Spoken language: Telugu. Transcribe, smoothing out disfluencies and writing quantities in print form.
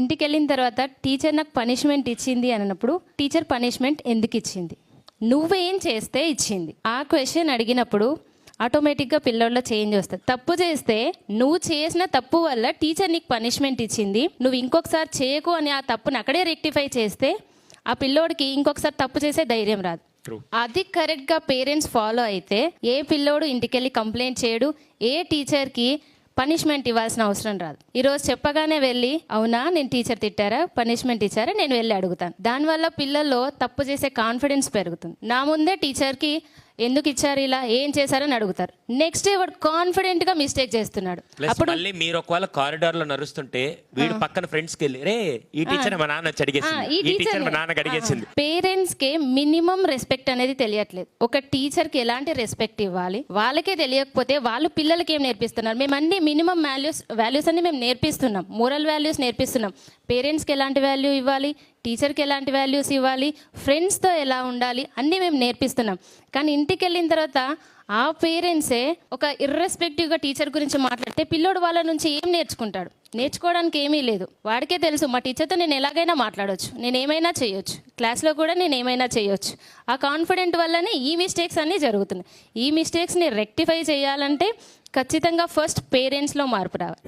ఇంటికి వెళ్ళిన తర్వాత టీచర్ నాకు పనిష్మెంట్ ఇచ్చింది అన్నప్పుడు టీచర్ పనిష్మెంట్ ఎందుకు ఇచ్చింది, నువ్వేం చేస్తే ఇచ్చింది, ఆ క్వశ్చన్ అడిగినప్పుడు ఆటోమేటిక్గా పిల్లోళ్ళలో చేంజ్ వస్తుంది. తప్పు చేస్తే నువ్వు చేసిన తప్పు వల్ల టీచర్ నీకు పనిష్మెంట్ ఇచ్చింది, నువ్వు ఇంకొకసారి చేయకు అని ఆ తప్పుని అక్కడే రెక్టిఫై చేస్తే ఆ పిల్లోడికి ఇంకొకసారి తప్పు చేసే ధైర్యం రాదు. అది కరెక్ట్గా పేరెంట్స్ ఫాలో అయితే ఏ పిల్లోడు ఇంటికెళ్ళి కంప్లైంట్ చేయడు, ఏ టీచర్కి పనిష్మెంట్ ఇవ్వాల్సిన అవసరం రాదు. ఈరోజు చెప్పగానే వెళ్ళి అవునా నేను టీచర్ తిట్టారా పనిష్మెంట్ ఇచ్చారా నేను వెళ్ళి అడుగుతాను. దానివల్ల పిల్లల్లో తప్పు చేసే కాన్ఫిడెన్స్ పెరుగుతుంది. నా ముందే టీచర్కి ఎందుకు ఇచ్చారు ఇలా ఏం చేశారని అడుగుతారు. నెక్స్ట్ డే వాడు కాన్ఫిడెంట్ గా మిస్టేక్ చేస్తున్నాడు. అప్పుడు మళ్ళీ మీరు ఒకవేళ కారిడార్ లో నడుస్తుంటే వీడు పక్కన ఫ్రెండ్స్ కి వెళ్ళి రే ఈ టీచర్ మా నాన్న అడిగేసింది, ఈ టీచర్ మా నాన్నకి అడిగేసింది. పేరెంట్స్ కి మినిమం రెస్పెక్ట్ అనేది తెలియట్లేదు. ఒక టీచర్ కి ఎలాంటి రెస్పెక్ట్ ఇవ్వాలి వాళ్ళకే తెలియకపోతే వాళ్ళు పిల్లలకి ఏం నేర్పిస్తున్నారు? మేము అన్ని మినిమం వాల్యూస్ అన్ని మేము నేర్పిస్తున్నాం, మోరల్ వాల్యూస్ నేర్పిస్తున్నాం. పేరెంట్స్కి ఎలాంటి వాల్యూ ఇవ్వాలి, టీచర్కి ఎలాంటి వాల్యూస్ ఇవ్వాలి, ఫ్రెండ్స్తో ఎలా ఉండాలి అన్నీ మేము నేర్పిస్తున్నాం. కానీ ఇంటికి వెళ్ళిన తర్వాత ఆ పేరెంట్సే ఒక ఇర్రెస్పెక్టివ్గా టీచర్ గురించి మాట్లాడితే పిల్లోడు వాళ్ళ నుంచి ఏం నేర్చుకుంటాడు? నేర్చుకోవడానికి ఏమీ లేదు. వాడికే తెలుసు మా టీచర్తో నేను ఎలాగైనా మాట్లాడవచ్చు, నేను ఏమైనా చేయొచ్చు, క్లాస్లో కూడా నేను ఏమైనా చేయొచ్చు. ఆ కాన్ఫిడెంట్ వల్లనే ఈ మిస్టేక్స్ అన్నీ జరుగుతున్నాయి. ఈ మిస్టేక్స్ని రెక్టిఫై చేయాలంటే ఖచ్చితంగా ఫస్ట్ పేరెంట్స్లో మార్పు రావాలి.